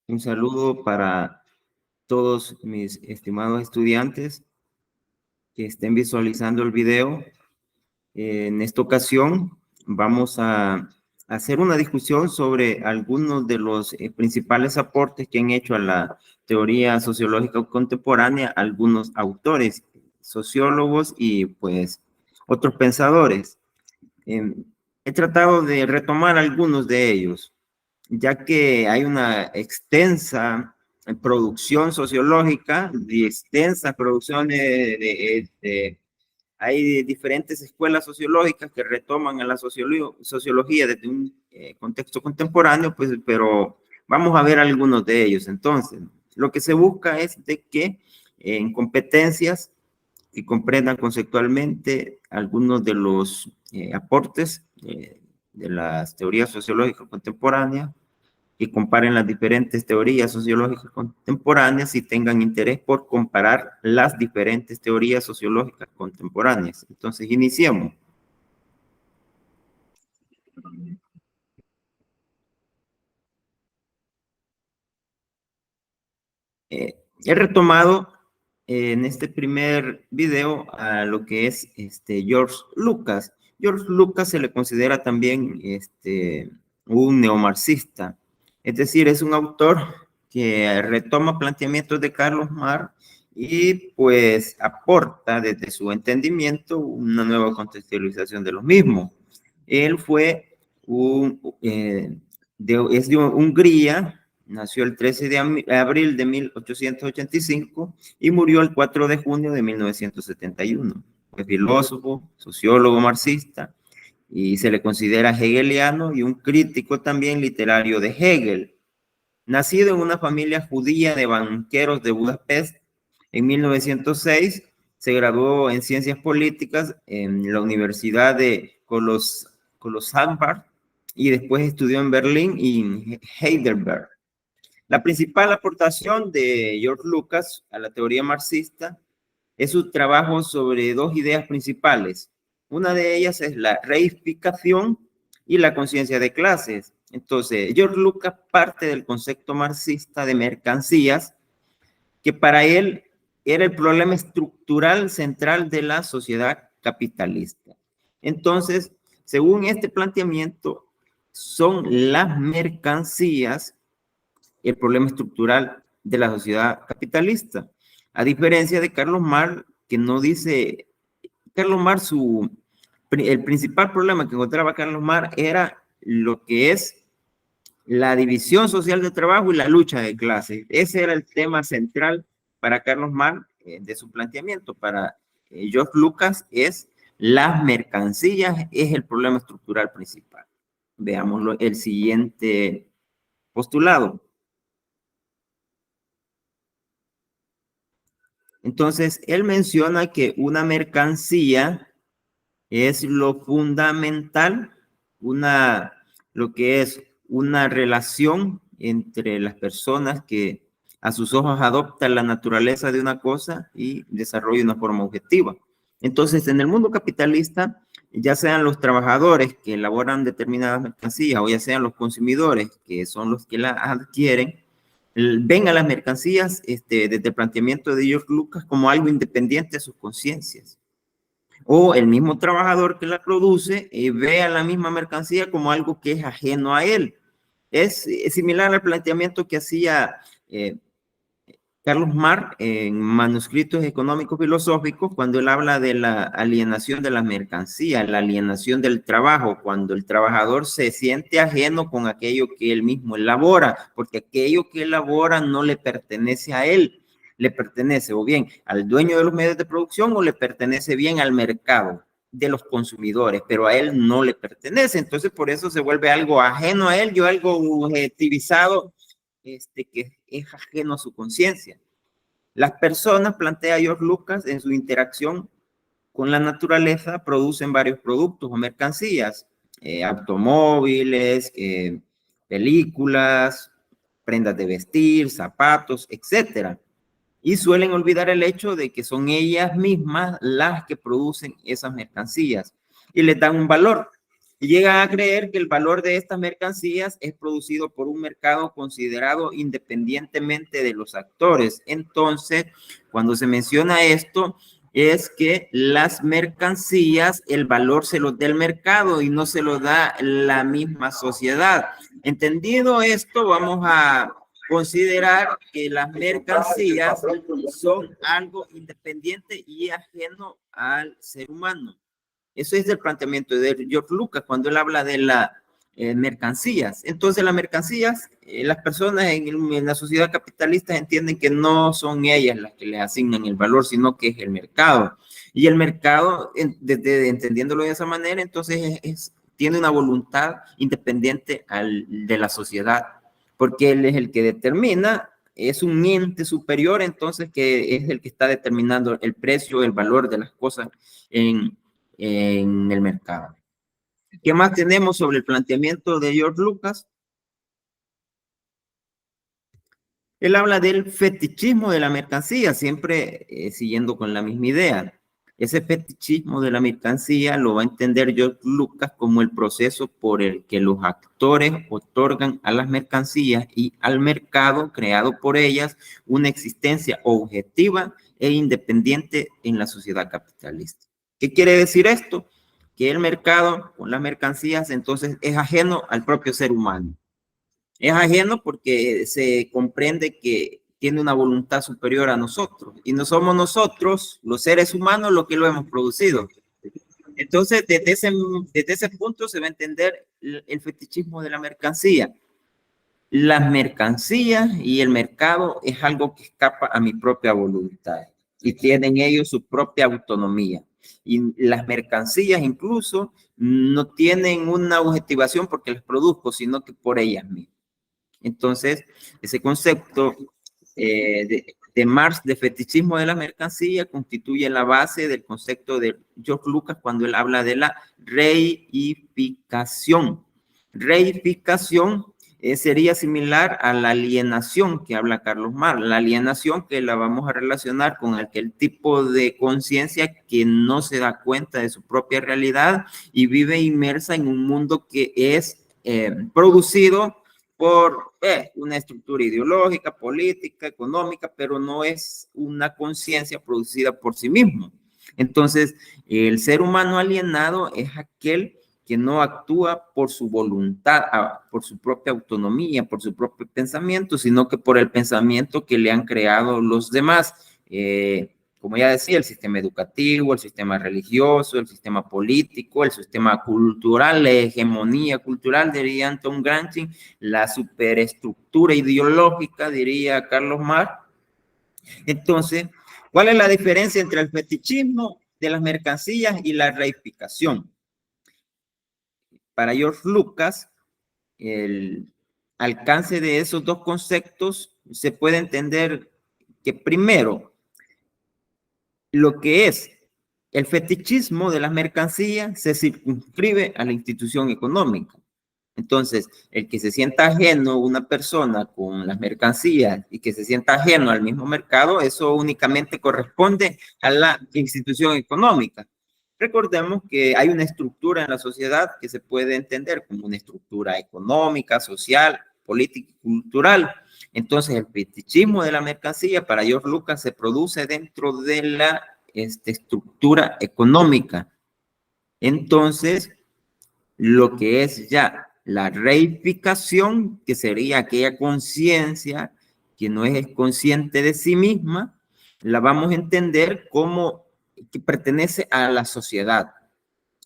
Un saludo para todos mis estimados estudiantes que estén visualizando el video. En esta ocasión vamos a hacer una discusión sobre algunos de los principales aportes que han hecho a la teoría sociológica contemporánea algunos autores, sociólogos y pues otros pensadores. He tratado de retomar algunos de ellos, ya que hay una extensa producción sociológica, y extensa producción hay diferentes escuelas sociológicas que retoman a la sociología desde un contexto contemporáneo, pues, pero vamos a ver algunos de ellos. Entonces, lo que se busca es de que en competencias que comprendan conceptualmente algunos de los aportes de las teorías sociológicas contemporáneas, que comparen las diferentes teorías sociológicas contemporáneas y tengan interés por comparar las diferentes teorías sociológicas contemporáneas. Entonces, iniciemos. He retomado en este primer video a lo que es George Lucas. George Lucas se le considera también un neomarxista, es decir, es un autor que retoma planteamientos de Carlos Marx y pues aporta desde su entendimiento una nueva contextualización de los mismos. Él fue es de Hungría. Nació el 13 de abril de 1885 y murió el 4 de junio de 1971. Fue filósofo, sociólogo marxista y se le considera hegeliano y un crítico también literario de Hegel. Nacido en una familia judía de banqueros de Budapest, en 1906 se graduó en Ciencias Políticas en la Universidad de Kolosambard y después estudió en Berlín y en Heidelberg. La principal aportación de George Lucas a la teoría marxista es su trabajo sobre dos ideas principales. Una de ellas es la reificación y la conciencia de clases. Entonces, George Lucas parte del concepto marxista de mercancías, que para él era el problema estructural central de la sociedad capitalista. Entonces, según este planteamiento, son las mercancías el problema estructural de la sociedad capitalista. A diferencia de Carlos Marx, que no dice, Carlos Marx, el principal problema que encontraba Carlos Marx era lo que es la división social del trabajo y la lucha de clases. Ese era el tema central para Carlos Marx de su planteamiento. Para George Lucas es las mercancías, es el problema estructural principal. Veámoslo, el siguiente postulado. Entonces, él menciona que una mercancía es lo fundamental, lo que es una relación entre las personas que a sus ojos adoptan la naturaleza de una cosa y desarrollan una forma objetiva. Entonces, en el mundo capitalista, ya sean los trabajadores que elaboran determinadas mercancías o ya sean los consumidores que son los que la adquieren, ven a las mercancías desde el planteamiento de George Lucas como algo independiente de sus conciencias. O el mismo trabajador que la produce ve a la misma mercancía como algo que es ajeno a él. Es similar al planteamiento que hacía Carlos Marx en Manuscritos Económicos Filosóficos, cuando él habla de la alienación de la mercancía, la alienación del trabajo, cuando el trabajador se siente ajeno con aquello que él mismo elabora, porque aquello que elabora no le pertenece a él, le pertenece o bien al dueño de los medios de producción o le pertenece bien al mercado de los consumidores, pero a él no le pertenece. Entonces, por eso se vuelve algo ajeno a él, yo algo objetivizado, que es ajeno a su conciencia. Las personas, plantea George Lucas, en su interacción con la naturaleza, producen varios productos o mercancías, automóviles, películas, prendas de vestir, zapatos, etcétera. Y suelen olvidar el hecho de que son ellas mismas las que producen esas mercancías y les dan un valor. Y llegan a creer que el valor de estas mercancías es producido por un mercado considerado independientemente de los actores. Entonces, cuando se menciona esto, es que las mercancías, el valor se los da el mercado y no se lo da la misma sociedad. Entendido esto, vamos a considerar que las mercancías son algo independiente y ajeno al ser humano. Eso es el planteamiento de George Lucas cuando él habla de las mercancías. Entonces, las mercancías, las personas en la sociedad capitalista entienden que no son ellas las que le asignan el valor, sino que es el mercado. Y el mercado, entendiéndolo de esa manera, entonces tiene una voluntad independiente de la sociedad, porque él es el que determina, es un ente superior, entonces, que es el que está determinando el precio, el valor de las cosas en el mercado. ¿Qué más tenemos sobre el planteamiento de George Lucas? Él habla del fetichismo de la mercancía, siempre siguiendo con la misma idea. Ese fetichismo de la mercancía lo va a entender George Lucas como el proceso por el que los actores otorgan a las mercancías y al mercado creado por ellas una existencia objetiva e independiente en la sociedad capitalista. ¿Qué quiere decir esto? Que el mercado con las mercancías entonces es ajeno al propio ser humano. Es ajeno porque se comprende que tiene una voluntad superior a nosotros y no somos nosotros, los seres humanos, los que lo hemos producido. Entonces, desde ese punto se va a entender el fetichismo de la mercancía. Las mercancías y el mercado es algo que escapa a mi propia voluntad y tienen ellos su propia autonomía. Y las mercancías incluso no tienen una objetivación porque las produzco, sino que por ellas mismas. Entonces, ese concepto de Marx de fetichismo de la mercancía constituye la base del concepto de George Lucas cuando él habla de la reificación. Reificación sería similar a la alienación que habla Carlos Marx. La alienación que la vamos a relacionar con aquel tipo de conciencia que no se da cuenta de su propia realidad y vive inmersa en un mundo que es producido por una estructura ideológica, política, económica, pero no es una conciencia producida por sí mismo. Entonces, el ser humano alienado es aquel que no actúa por su voluntad, por su propia autonomía, por su propio pensamiento, sino que por el pensamiento que le han creado los demás. Como ya decía, el sistema educativo, el sistema religioso, el sistema político, el sistema cultural, la hegemonía cultural, diría Anton Gramsci, la superestructura ideológica, diría Carlos Marx. Entonces, ¿cuál es la diferencia entre el fetichismo de las mercancías y la reificación? Para George Lucas, el alcance de esos dos conceptos se puede entender que primero, lo que es el fetichismo de las mercancías se circunscribe a la institución económica. Entonces, el que se sienta ajeno una persona con las mercancías y que se sienta ajeno al mismo mercado, eso únicamente corresponde a la institución económica. Recordemos que hay una estructura en la sociedad que se puede entender como una estructura económica, social, política y cultural. Entonces, el fetichismo de la mercancía para George Lucas se produce dentro de la estructura económica. Entonces, lo que es ya la reificación, que sería aquella conciencia que no es consciente de sí misma, la vamos a entender como que pertenece a la sociedad,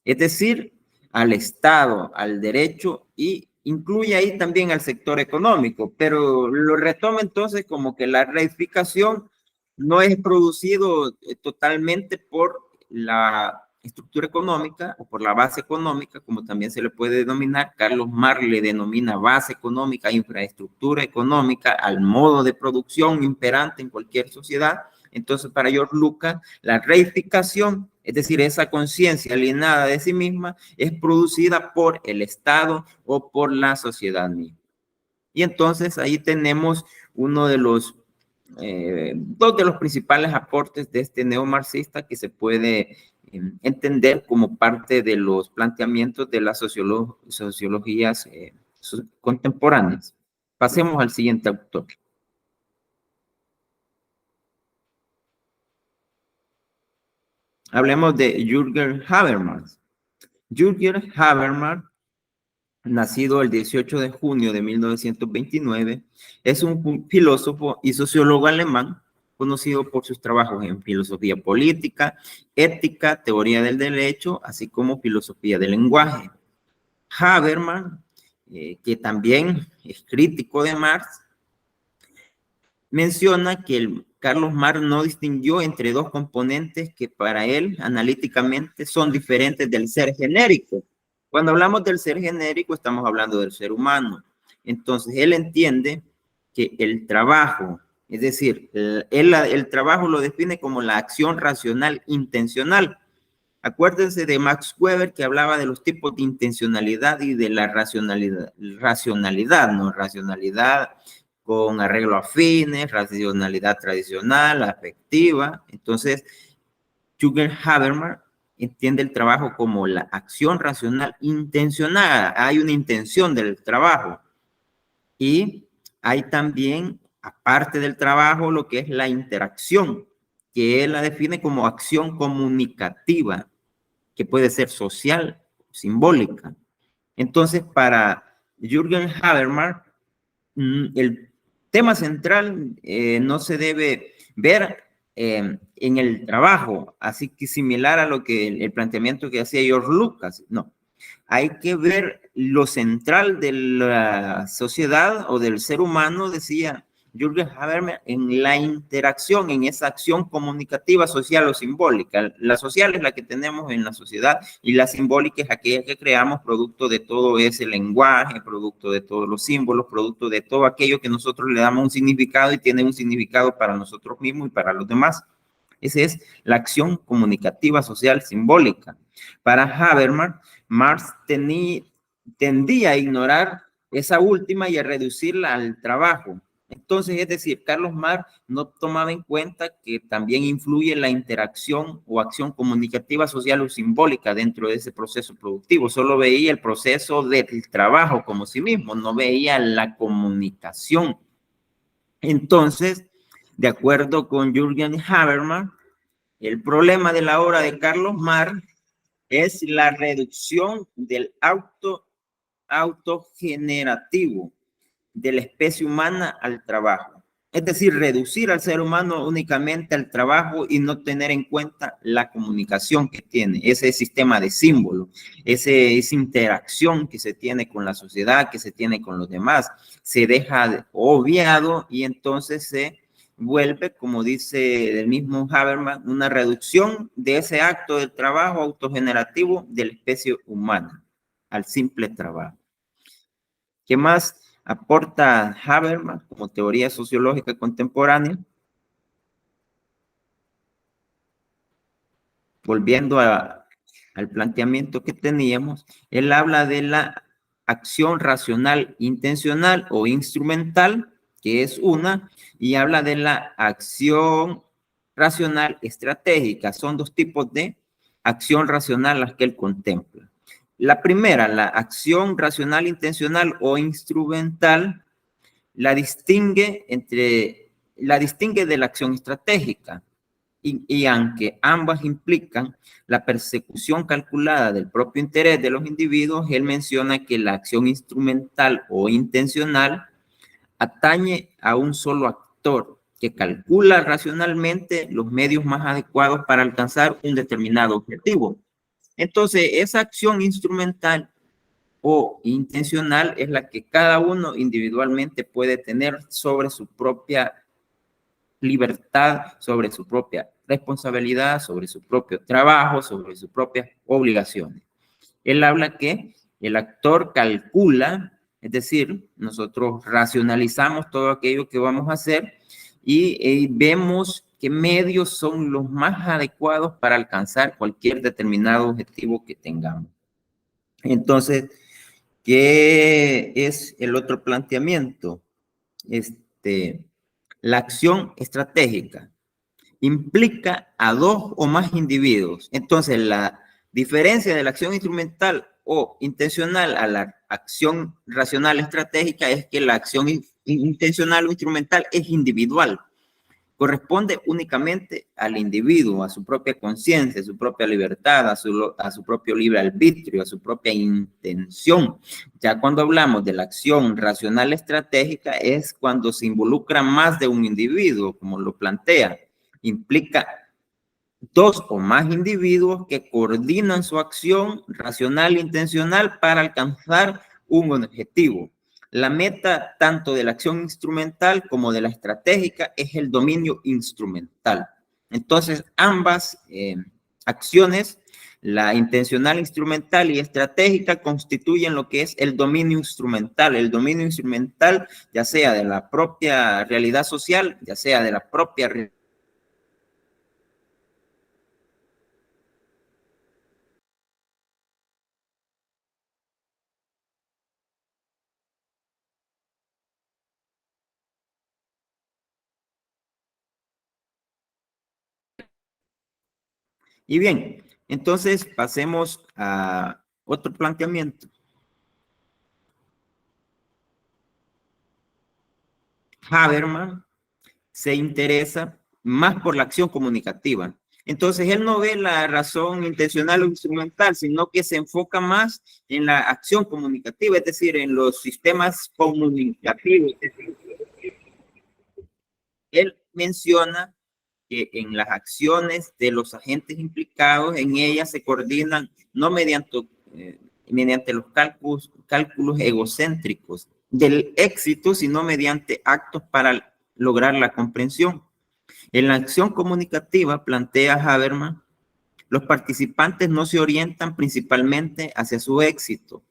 es decir, al Estado, al derecho y incluye ahí también al sector económico, pero lo retoma entonces como que la reificación no es producido totalmente por la estructura económica o por la base económica, como también se le puede denominar. Carlos Marx le denomina base económica, infraestructura económica, al modo de producción imperante en cualquier sociedad. Entonces, para George Lucas, la reificación, es decir, esa conciencia alienada de sí misma, es producida por el Estado o por la sociedad misma. Y entonces ahí tenemos uno de los dos de los principales aportes de este neomarxista que se puede entender como parte de los planteamientos de las sociologías contemporáneas. Pasemos al siguiente autor. Hablemos de Jürgen Habermas. Jürgen Habermas, nacido el 18 de junio de 1929, es un filósofo y sociólogo alemán conocido por sus trabajos en filosofía política, ética, teoría del derecho, así como filosofía del lenguaje. Habermas, que también es crítico de Marx, menciona que Carlos Marx no distinguió entre dos componentes que para él analíticamente son diferentes del ser genérico. Cuando hablamos del ser genérico estamos hablando del ser humano. Entonces él entiende que el trabajo, es decir, el trabajo lo define como la acción racional intencional. Acuérdense de Max Weber, que hablaba de los tipos de intencionalidad y de la racionalidad, ¿no? Racionalidad con arreglo a fines, racionalidad tradicional, afectiva. Entonces, Jürgen Habermas entiende el trabajo como la acción racional intencionada. Hay una intención del trabajo. Y hay también, aparte del trabajo, lo que es la interacción, que él la define como acción comunicativa, que puede ser social, simbólica. Entonces, para Jürgen Habermas, el tema central no se debe ver en el trabajo, así que similar a lo que el planteamiento que hacía George Lucas, no. Hay que ver lo central de la sociedad o del ser humano, decía Jürgen Habermas, en la interacción, en esa acción comunicativa, social o simbólica. La social es la que tenemos en la sociedad y la simbólica es aquella que creamos producto de todo ese lenguaje, producto de todos los símbolos, producto de todo aquello que nosotros le damos un significado y tiene un significado para nosotros mismos y para los demás. Esa es la acción comunicativa social simbólica. Para Habermas, Marx tendía a ignorar esa última y a reducirla al trabajo. Entonces, es decir, Carlos Marx no tomaba en cuenta que también influye la interacción o acción comunicativa social o simbólica dentro de ese proceso productivo. Solo veía el proceso del trabajo como sí mismo, no veía la comunicación. Entonces, de acuerdo con Jürgen Habermas, el problema de la obra de Carlos Marx es la reducción del autogenerativo de la especie humana al trabajo. Es decir, reducir al ser humano únicamente al trabajo y no tener en cuenta la comunicación que tiene, ese sistema de símbolos, esa interacción que se tiene con la sociedad, que se tiene con los demás, se deja obviado y entonces se vuelve, como dice el mismo Habermas, una reducción de ese acto del trabajo autogenerativo de la especie humana al simple trabajo. ¿Qué más aporta Habermas como teoría sociológica contemporánea? Volviendo al planteamiento que teníamos, él habla de la acción racional intencional o instrumental, que es una, y habla de la acción racional estratégica. Son dos tipos de acción racional las que él contempla. La primera, la acción racional intencional o instrumental, la distingue de la acción estratégica. Y aunque ambas implican la persecución calculada del propio interés de los individuos, él menciona que la acción instrumental o intencional atañe a un solo actor que calcula racionalmente los medios más adecuados para alcanzar un determinado objetivo. Entonces, esa acción instrumental o intencional es la que cada uno individualmente puede tener sobre su propia libertad, sobre su propia responsabilidad, sobre su propio trabajo, sobre sus propias obligaciones. Él habla que el actor calcula, es decir, nosotros racionalizamos todo aquello que vamos a hacer y vemos qué medios son los más adecuados para alcanzar cualquier determinado objetivo que tengamos. Entonces, ¿qué es el otro planteamiento? La acción estratégica. implica a dos o más individuos. Entonces, la diferencia de la acción instrumental o intencional a la acción racional estratégica es que la acción intencional o instrumental es individual. Corresponde únicamente al individuo, a su propia conciencia, a su propia libertad, a su propio libre arbitrio, a su propia intención. Ya cuando hablamos de la acción racional estratégica es cuando se involucra más de un individuo, como lo plantea. Implica dos o más individuos que coordinan su acción racional e intencional para alcanzar un objetivo. La meta tanto de la acción instrumental como de la estratégica es el dominio instrumental. Entonces, ambas acciones, la intencional, instrumental y estratégica, constituyen lo que es el dominio instrumental. El dominio instrumental, ya sea de la propia realidad social, ya sea de la propia realidad. Y bien, entonces pasemos a otro planteamiento. Habermas se interesa más por la acción comunicativa. Entonces, él no ve la razón intencional o instrumental, sino que se enfoca más en la acción comunicativa, es decir, en los sistemas comunicativos. Él menciona que en las acciones de los agentes implicados, en ellas se coordinan no mediante los cálculos egocéntricos del éxito, sino mediante actos para lograr la comprensión. En la acción comunicativa, plantea Habermas, los participantes no se orientan principalmente hacia su éxito,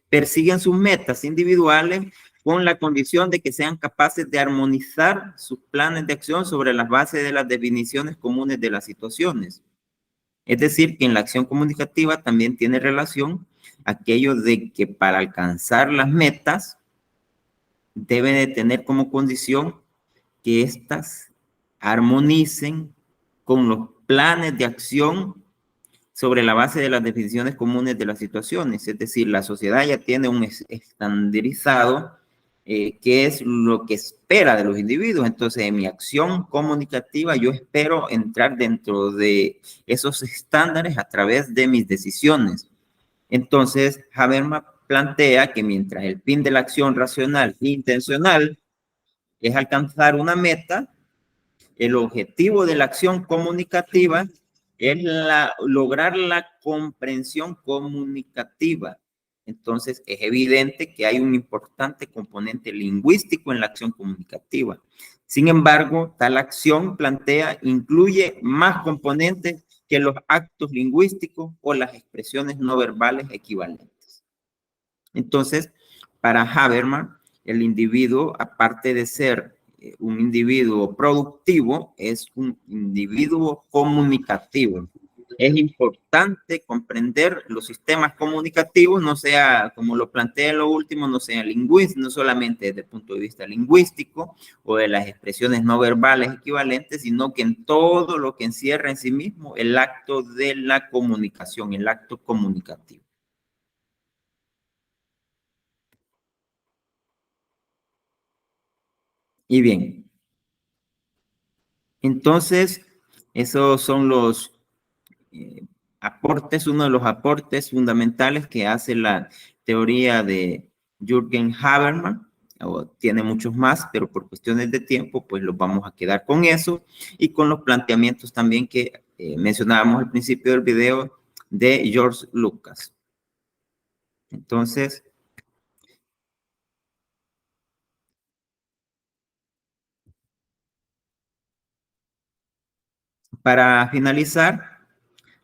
persiguen sus metas individuales con la condición de que sean capaces de armonizar sus planes de acción sobre las bases de las definiciones comunes de las situaciones. Es decir, que en la acción comunicativa también tiene relación aquello de que para alcanzar las metas debe de tener como condición que éstas armonicen con los planes de acción sobre la base de las definiciones comunes de las situaciones. Es decir, la sociedad ya tiene un estandarizado qué es lo que espera de los individuos. Entonces, en mi acción comunicativa, yo espero entrar dentro de esos estándares a través de mis decisiones. Entonces, Habermas plantea que mientras el fin de la acción racional e intencional es alcanzar una meta, el objetivo de la acción comunicativa es lograr la comprensión comunicativa. Entonces, es evidente que hay un importante componente lingüístico en la acción comunicativa. Sin embargo, tal acción incluye más componentes que los actos lingüísticos o las expresiones no verbales equivalentes. Entonces, para Habermas, el individuo, aparte de ser un individuo productivo, es un individuo comunicativo. Es importante comprender los sistemas comunicativos, no sea, como lo plantea en lo último, no sea lingüístico, no solamente desde el punto de vista lingüístico o de las expresiones no verbales equivalentes, sino que en todo lo que encierra en sí mismo el acto de la comunicación, el acto comunicativo. Y bien, entonces, esos son los aportes, uno de los aportes fundamentales que hace la teoría de Jürgen Habermas. Tiene muchos más, pero por cuestiones de tiempo, pues los vamos a quedar con eso y con los planteamientos también que mencionábamos al principio del video de George Lucas. Entonces, para finalizar,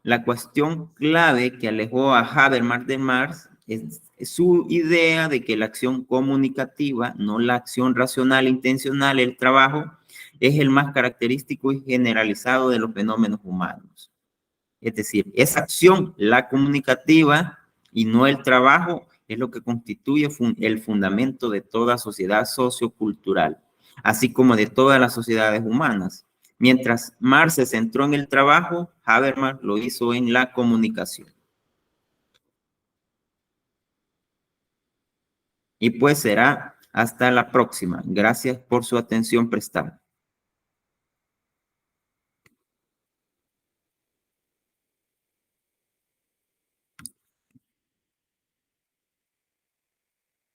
la cuestión clave que alejó a Habermas de Marx es su idea de que la acción comunicativa, no la acción racional e intencional, el trabajo, es el más característico y generalizado de los fenómenos humanos. Es decir, esa acción, la comunicativa y no el trabajo, es lo que constituye el fundamento de toda sociedad sociocultural, así como de todas las sociedades humanas. Mientras Marx se centró en el trabajo, Habermas lo hizo en la comunicación. Y pues será hasta la próxima. Gracias por su atención prestada.